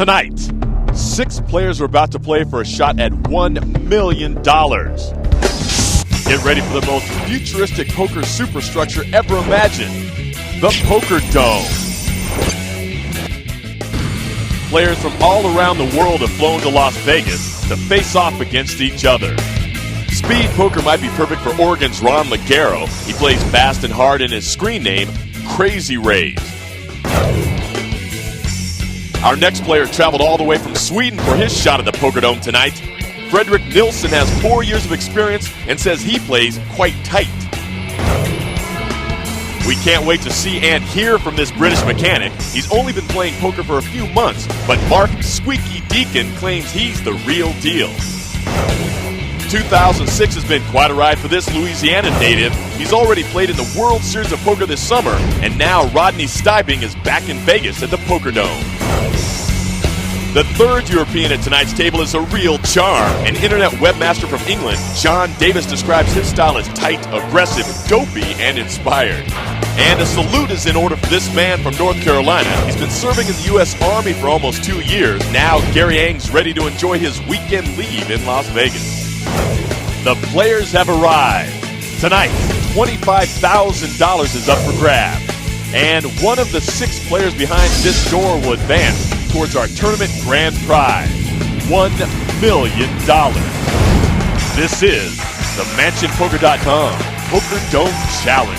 Tonight, 6 players are about to play for a shot at $1 million. Get ready for the most futuristic poker superstructure ever imagined, the Poker Dome. Players from all around the world have flown to Las Vegas to face off against each other. Speed poker might be perfect for Oregon's Ron Ligero. He plays fast and hard in his screen name, Crazy Rays. Our next player traveled all the way from Sweden for his shot at the Poker Dome tonight. Fredrik Nilsson has 4 years of experience and says he plays quite tight. We can't wait to see and hear from this British mechanic. He's only been playing poker for a few months, but Mark Squeaky Deacon claims he's the real deal. 2006 has been quite a ride for this Louisiana native. He's already played in the World Series of Poker this summer, and now Rodney Steibing is back in Vegas at the Poker Dome. The third European at tonight's table is a real charm. An internet webmaster from England, John Davis describes his style as tight, aggressive, dopey, and inspired. And a salute is in order for this man from North Carolina. He's been serving in the U.S. Army for almost 2 years. Now Gary Ang's ready to enjoy his weekend leave in Las Vegas. The players have arrived. Tonight, $25,000 is up for grabs. And one of the 6 players behind this door will advance towards our tournament grand prize, $1 million. This is the MansionPoker.com Poker Dome Challenge.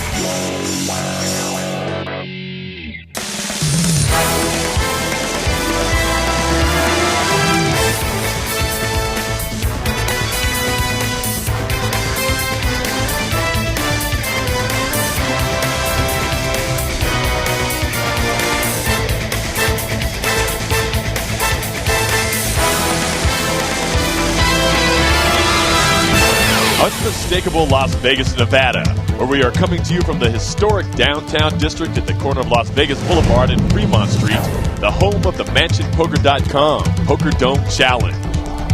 Unmistakable Las Vegas, Nevada, where we are coming to you from the historic downtown district at the corner of Las Vegas Boulevard and Fremont Street, the home of the MansionPoker.com Poker Dome Challenge.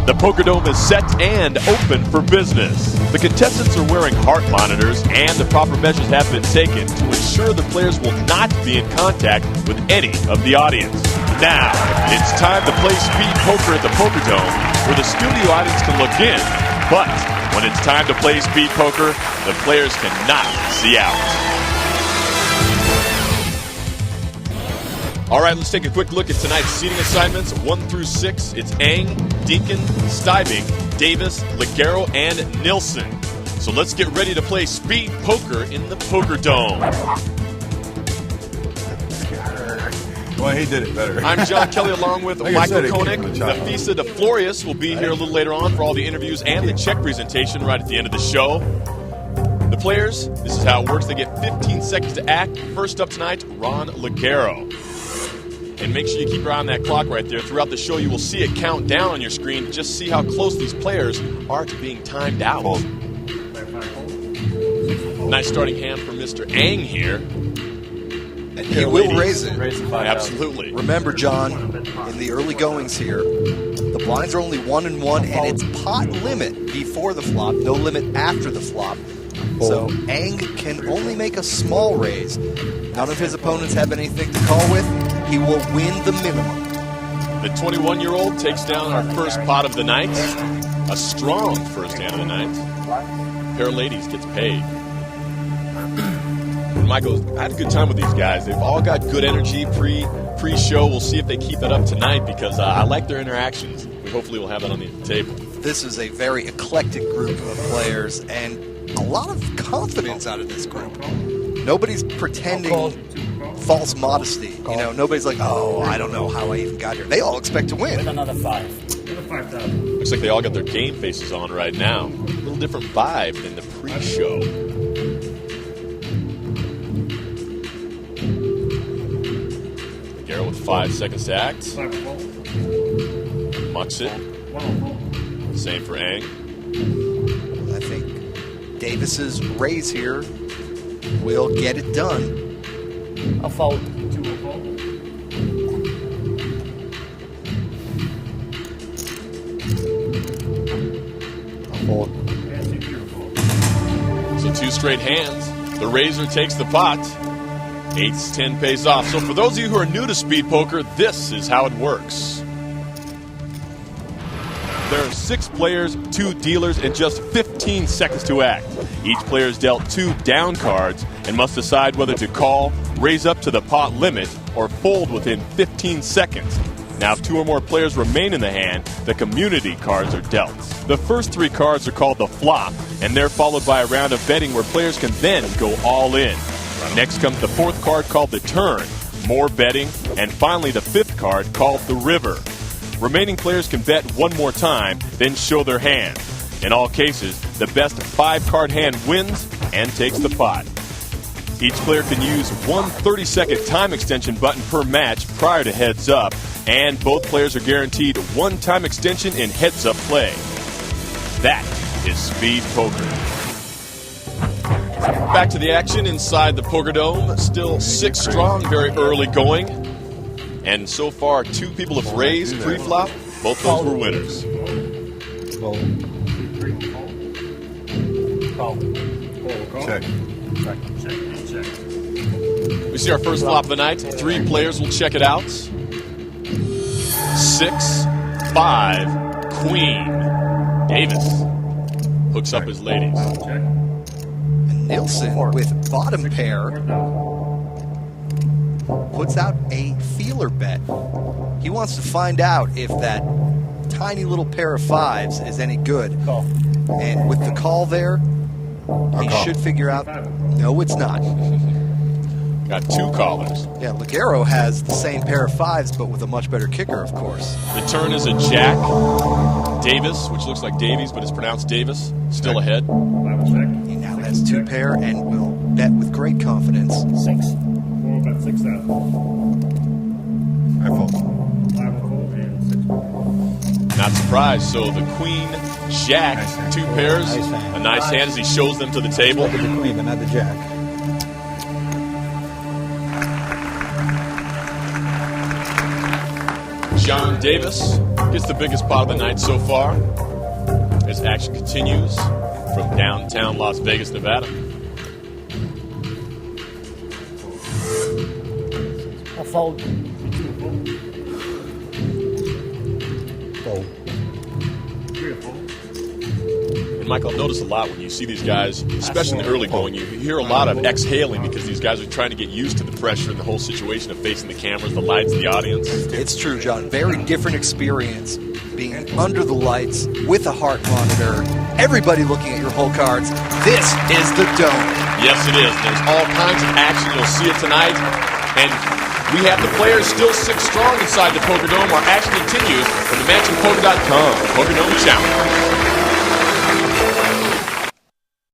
The Poker Dome is set and open for business. The contestants are wearing heart monitors, and the proper measures have been taken to ensure the players will not be in contact with any of the audience. Now, it's time to play speed poker at the Poker Dome, where the studio audience can look in, but when it's time to play speed poker, the players cannot see out. All right, let's take a quick look at tonight's seating assignments. 1 through 6, it's Ang, Deacon, Steibing, Davis, Ligero, and Nilsson. So let's get ready to play speed poker in the Poker Dome. Well, he did it better. I'm John Kelly along with Michael Koenig. Nafisa DeFlorius will be here a little later on for all the interviews and the check presentation right at the end of the show. The players, this is how it works. They get 15 seconds to act. First up tonight, Ron Ligero. And make sure you keep your eye on that clock right there. Throughout the show, you will see it count down on your screen. Just see how close these players are to being timed out. Nice starting hand from Mr. Ang here. And he will raise it. Absolutely. Remember, John, in the early goings here, the blinds are only 1 and 1, and it's pot limit before the flop, no limit after the flop. So Ang can only make a small raise. None of his opponents have anything to call with. He will win the minimum. The 21-year-old takes down our first pot of the night. A strong first hand of the night. Pair of ladies gets paid. Michael, I had a good time with these guys. They've all got good energy pre-show. We'll see if they keep that up tonight because I like their interactions. Hopefully we'll have that on the table. This is a very eclectic group of players and a lot of confidence out of this group. Nobody's pretending false modesty. You know, nobody's like, oh, I don't know how I even got here. They all expect to win. With another 5,000. Looks like they all got their game faces on right now. A little different vibe than the pre-show. With 5 seconds to act. Mucks it. Same for Ang. I think Davis's raise here will get it done. A fold. A fold. So 2 straight hands. The raiser takes the pot. 8s, 10 pays off. So for those of you who are new to speed poker, this is how it works. There are 6 players, 2 dealers, and just 15 seconds to act. Each player is dealt 2 down cards and must decide whether to call, raise up to the pot limit, or fold within 15 seconds. Now, if 2 or more players remain in the hand, the community cards are dealt. The first 3 cards are called the flop, and they're followed by a round of betting where players can then go all in. Next comes the 4th card called the turn, more betting, and finally the 5th card called the river. Remaining players can bet 1 more time, then show their hand. In all cases, the best 5-card hand wins and takes the pot. Each player can use 1 30-second time extension button per match prior to heads up, and both players are guaranteed 1 time extension in heads up play. That is speed poker. Back to the action inside the Poker Dome. Still 6 strong, very early going. And so far, 2 people have raised pre-flop. Both those were winners. Check. We see our first flop of the night. 3 players will check it out. 6, 5, Queen. Davis hooks up his ladies. And Nilsson, with bottom pair, puts out a feeler bet. He wants to find out if that tiny little pair of 5s is any good. And with the call there, he should figure out, no, it's not. Got 2 callers. Yeah, Ligero has the same pair of 5s, but with a much better kicker, of course. The turn is a jack. Davis, which looks like Davies, but it's pronounced Davis, still ahead. He now has 2 pair and will bet with great confidence. 6. We'll bet 6,000. I fold. I will fold and 6. Not surprised. So the Queen, Jack, 2 pairs. Nice hand. A nice hand as he shows them to the table. Look at the queen, but not the jack. John Davis gets the biggest pot of the night so far as action continues from downtown Las Vegas, Nevada. I'll fold. Fold. And Michael, I've noticed a lot when you see these guys, especially in the early going, you hear a lot of exhaling because these guys are trying to get used to the pressure and the whole situation of facing the cameras, the lights, the audience. It's true, John. Very different experience being under the lights with a heart monitor, everybody looking at your hole cards. This is the Dome. Yes, it is. There's all kinds of action. You'll see it tonight. And we have the players still 6 strong inside the Poker Dome. Our action continues from thematchingpoker.com Poker Dome Challenge.